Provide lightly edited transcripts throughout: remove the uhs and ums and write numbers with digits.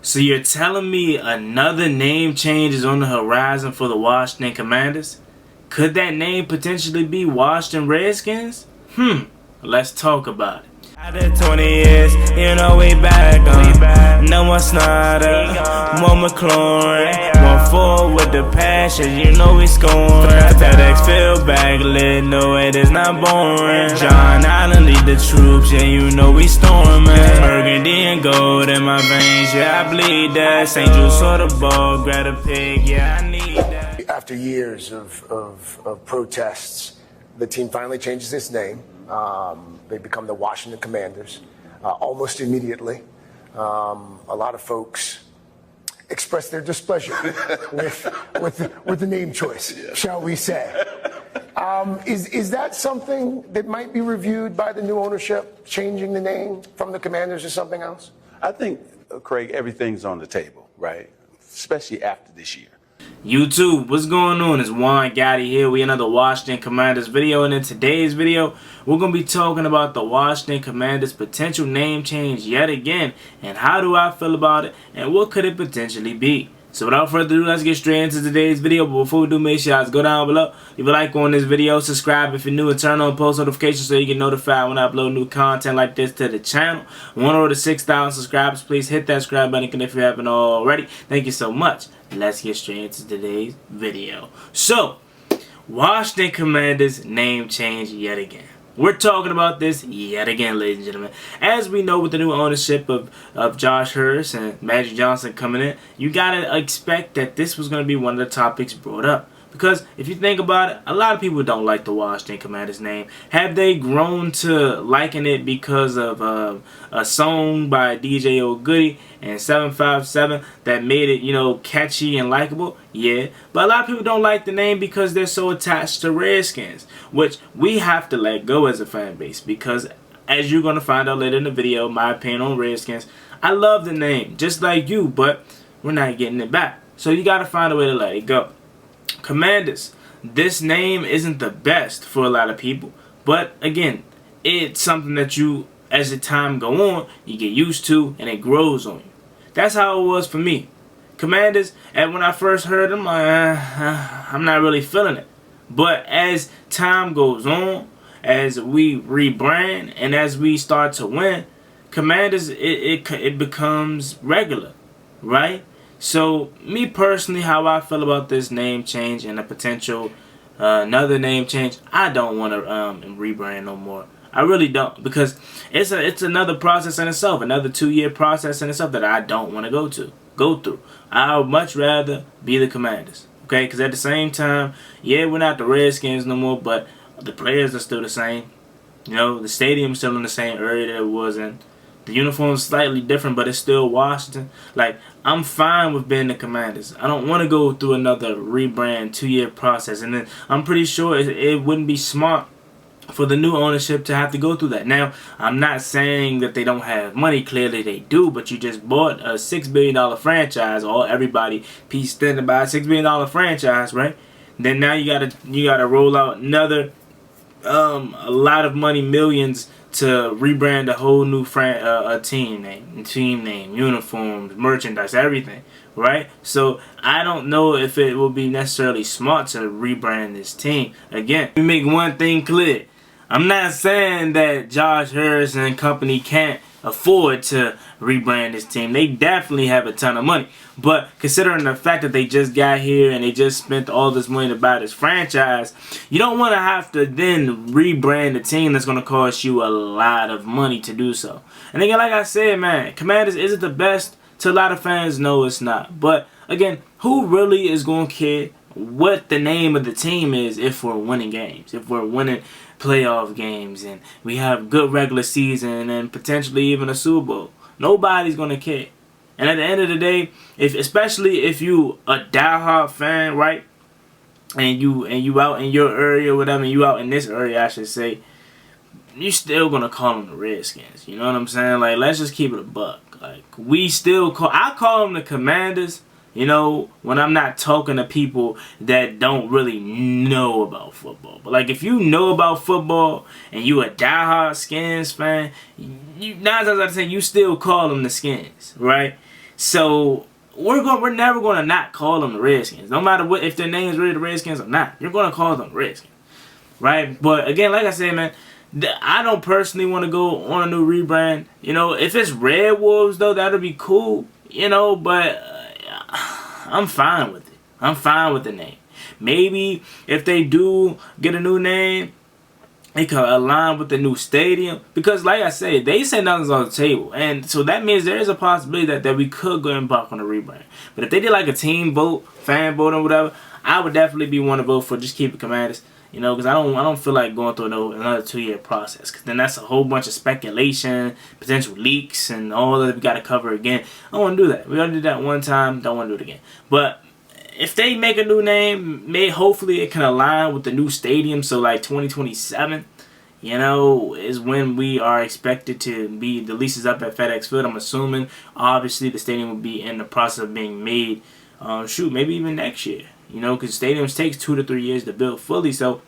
So you're telling me another name change is on the horizon for the Washington Commanders? Could that name potentially be Washington Redskins? Let's talk about it. After 20 years, you know we back on. No more Snyder, more McLaurin. One forward with the passion, you know we scoring. FedEx field back lit, no it is not boring. John Allen lead the troops, yeah you know we storming. Burgundy and gold in my veins, yeah I bleed that. St. Jude saw the ball, grab a pig, yeah I need that. After years of protests, the team finally changes its name. They become the Washington Commanders almost immediately. A lot of folks expressed their displeasure with the name choice, shall we say. Is that something that might be reviewed by the new ownership, changing the name from the Commanders to something else? I think, Craig, everything's on the table, right? Especially after this year. YouTube, what's going on? It's Juan Gotti here. We another Washington Commanders video, and in today's video, we're going to be talking about the Washington Commanders' potential name change yet again, and how do I feel about it, and what could it potentially be. So without further ado, let's get straight into today's video. But before we do, make sure you guys go down below, leave a like on this video, subscribe if you're new, and turn on post notifications so you get notified when I upload new content like this to the channel. One over to 6,000 subscribers, please hit that subscribe button if you haven't already. Thank you so much. Let's get straight into today's video. So, Washington Commanders name change yet again. We're talking about this yet again, ladies and gentlemen. As we know, with the new ownership of Josh Harris and Magic Johnson coming in, you gotta expect that this was gonna be one of the topics brought up. Because if you think about it, a lot of people don't like the Washington Commanders name. Have they grown to liking it because of a song by DJ Goody and 757 that made it, you know, catchy and likable? Yeah. But a lot of people don't like the name because they're so attached to Redskins, which we have to let go as a fan base. Because as you're going to find out later in the video, my opinion on Redskins, I love the name, just like you, but we're not getting it back. So you got to find a way to let it go. Commanders, this name isn't the best for a lot of people, but again, it's something that you, as the time go on, you get used to and it grows on you. That's how it was for me. Commanders, and when I first heard them, I'm not really feeling it. But as time goes on, as we rebrand and as we start to win, Commanders, it becomes regular, right? So, me personally, how I feel about this name change and a potential another name change, I don't want to rebrand no more. I really don't, because it's another process in itself, another 2-year process in itself that I don't want to go through. I would much rather be the Commanders, okay? Because at the same time, yeah, we're not the Redskins no more, but the players are still the same. You know, the stadium's still in the same area that it was in. The uniform's slightly different, but it's still Washington. Like, I'm fine with being the Commanders. I don't want to go through another rebrand 2-year process. And then I'm pretty sure it wouldn't be smart for the new ownership to have to go through that. Now, I'm not saying that they don't have money. Clearly they do, but you just bought a $6 billion franchise. Everybody pieced in to buy a $6 billion franchise, right? Then now you gotta roll out another a lot of money, millions, to rebrand a whole new team name, uniforms, merchandise, everything, right? So I don't know if it will be necessarily smart to rebrand this team. Again, we make one thing clear. I'm not saying that Josh Harris and company can't afford to rebrand this team. They definitely have a ton of money. But considering the fact that they just got here and they just spent all this money to buy this franchise, you don't want to have to then rebrand a team that's going to cost you a lot of money to do so. And again, like I said, man, Commanders, is it the best? To a lot of fans, no, it's not. But again, who really is going to care what the name of the team is if we're winning games, if we're winning playoff games and we have good regular season and potentially even a Super Bowl? Nobody's gonna care. And at the end of the day, especially if you a diehard fan, right, and you out in your area, whatever, you out in this area, I should say, you still gonna call them the Redskins. You know what I'm saying? Like, let's just keep it a buck. Like, I call them the Commanders, you know, when I'm not talking to people that don't really know about football. But like, if you know about football and you a diehard Skins fan, 9 times out of 10 you still call them the Skins, right? So we're never gonna not call them the Redskins. No matter what, if their name is really the Redskins or not, you're gonna call them Redskins, right? But again, like I said, man, I don't personally want to go on a new rebrand. You know, if it's Redwolves though, that'll be cool. You know, but I'm fine with it. I'm fine with the name. Maybe if they do get a new name, it could align with the new stadium. Because like I said, they say nothing's on the table. And so that means there is a possibility that we could go embark on a rebrand. But if they did like a team vote, fan vote or whatever, I would definitely be one to vote for just keep it Commanders. You know, because I don't feel like going through another 2-year process. Because then that's a whole bunch of speculation, potential leaks, and all that we got to cover again. I don't want to do that. We already did that one time. Don't want to do it again. But if they make a new name, hopefully it can align with the new stadium. So like 2027, you know, is when we are expected to be, the leases up at FedEx Field. I'm assuming, obviously, the stadium will be in the process of being made. Maybe even next year. You know, because stadiums takes 2 to 3 years to build fully. So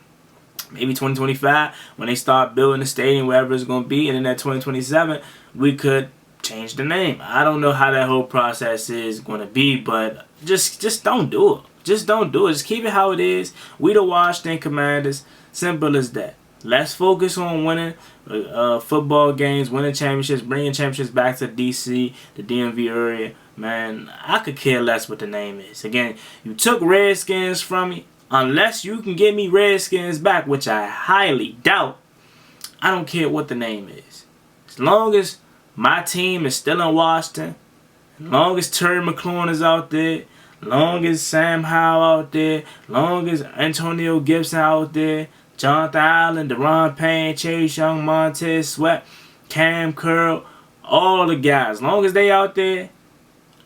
maybe 2025, when they start building the stadium, wherever it's going to be, and then at 2027, we could change the name. I don't know how that whole process is going to be, but just don't do it. Just don't do it. Just keep it how it is. We the Washington Commanders. Simple as that. Let's focus on winning football games, winning championships, bringing championships back to DC, the DMV area. Man, I could care less what the name is. Again, you took Redskins from me. Unless you can get me Redskins back, which I highly doubt, I don't care what the name is. As long as my team is still in Washington, as long as Terry McLaurin is out there, as long as Sam Howell out there, as long as Antonio Gibson out there, Jonathan Allen, Deron Payne, Chase Young, Montez Sweat, Cam Curl, all the guys, as long as they out there,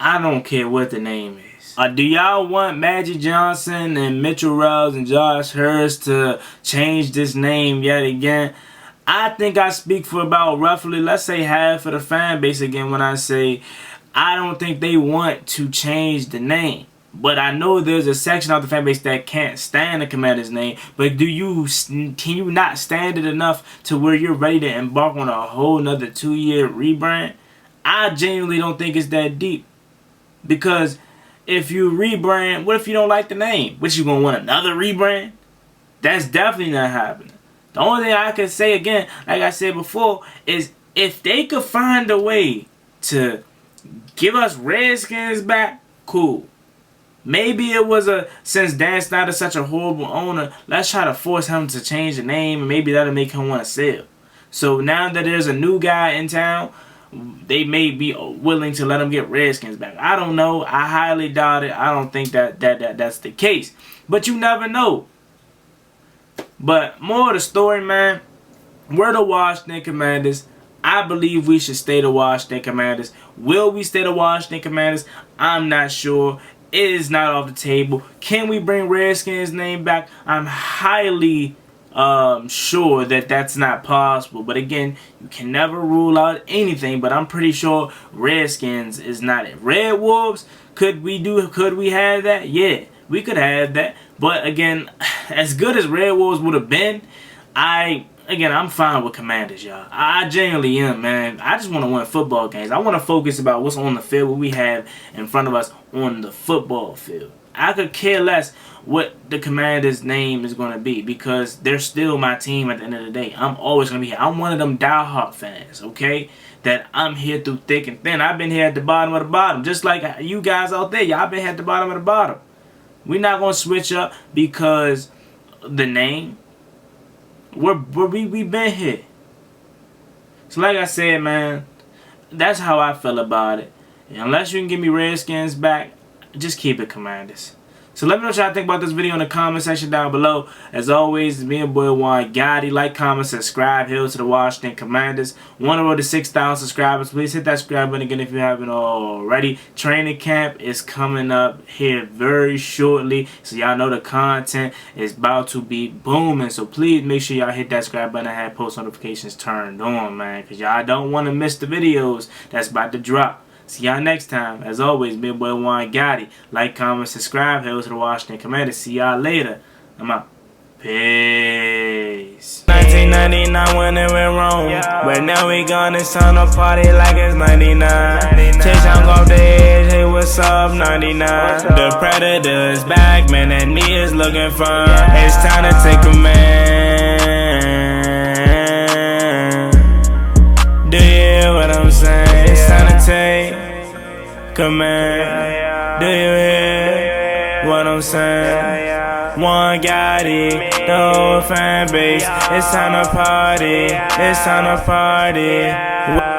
I don't care what the name is. Do y'all want Magic Johnson and Mitchell Rouse and Josh Hurst to change this name yet again? I think I speak for about roughly, let's say, half of the fan base again when I say I don't think they want to change the name. But I know there's a section of the fan base that can't stand the Commander's name. But can you not stand it enough to where you're ready to embark on a whole nother 2-year rebrand? I genuinely don't think it's that deep. Because if you rebrand, what if you don't like the name? What, you gonna want another rebrand? That's definitely not happening. The only thing I can say again, like I said before, is if they could find a way to give us Redskins back, cool. Maybe it was since Dan Snyder's such a horrible owner, let's try to force him to change the name and maybe that'll make him want to sell. So now that there's a new guy in town, they may be willing to let him get Redskins back. I don't know. I highly doubt it. I don't think that's the case. But you never know. But more of the story, man. We're the Washington Commanders. I believe we should stay the Washington Commanders. Will we stay the Washington Commanders? I'm not sure. It is not off the table. Can we bring Redskins' name back? I'm highly sure that that's not possible. But again, you can never rule out anything. But I'm pretty sure Redskins is not it. Redwolves, could we have that? Yeah, we could have that. But again, as good as Redwolves would have been, I'm fine with Commanders, y'all. I genuinely am, man. I just want to win football games. I want to focus about what's on the field, what we have in front of us on the football field. I could care less what the Commanders' name is going to be because they're still my team at the end of the day. I'm always going to be here. I'm one of them diehard fans, okay, that I'm here through thick and thin. I've been here at the bottom of the bottom, just like you guys out there. Y'all been here at the bottom of the bottom. We're not going to switch up because the name. We've been here. So like I said, man, that's how I feel about it. And unless you can give me Redskins back, just keep it Commanders. So let me know what y'all think about this video in the comment section down below. As always, it's me and boy Juan Gotti. Like, comment, subscribe. Hail to the Washington Commanders. Want to road to 6,000 subscribers. Please hit that subscribe button again if you haven't already. Training camp is coming up here very shortly. So y'all know the content is about to be booming. So please make sure y'all hit that subscribe button and have post notifications turned on, man. Because y'all don't want to miss the videos that's about to drop. See y'all next time. As always, big boy Juan Gotti. Like, comment, subscribe. Hail to the Washington Commanders. See y'all later. I'm out. Peace. 1999 when it went wrong, but now we gonna sound a party like it's 99. Chase young off the edge, hey what's up 99? The predator is back, man, that knee is looking fine. It's time to take command. Do you hear what I'm saying? It's time to take command. Do you hear what I'm saying? One Gotti, the whole fan base. It's time to party. It's time to party.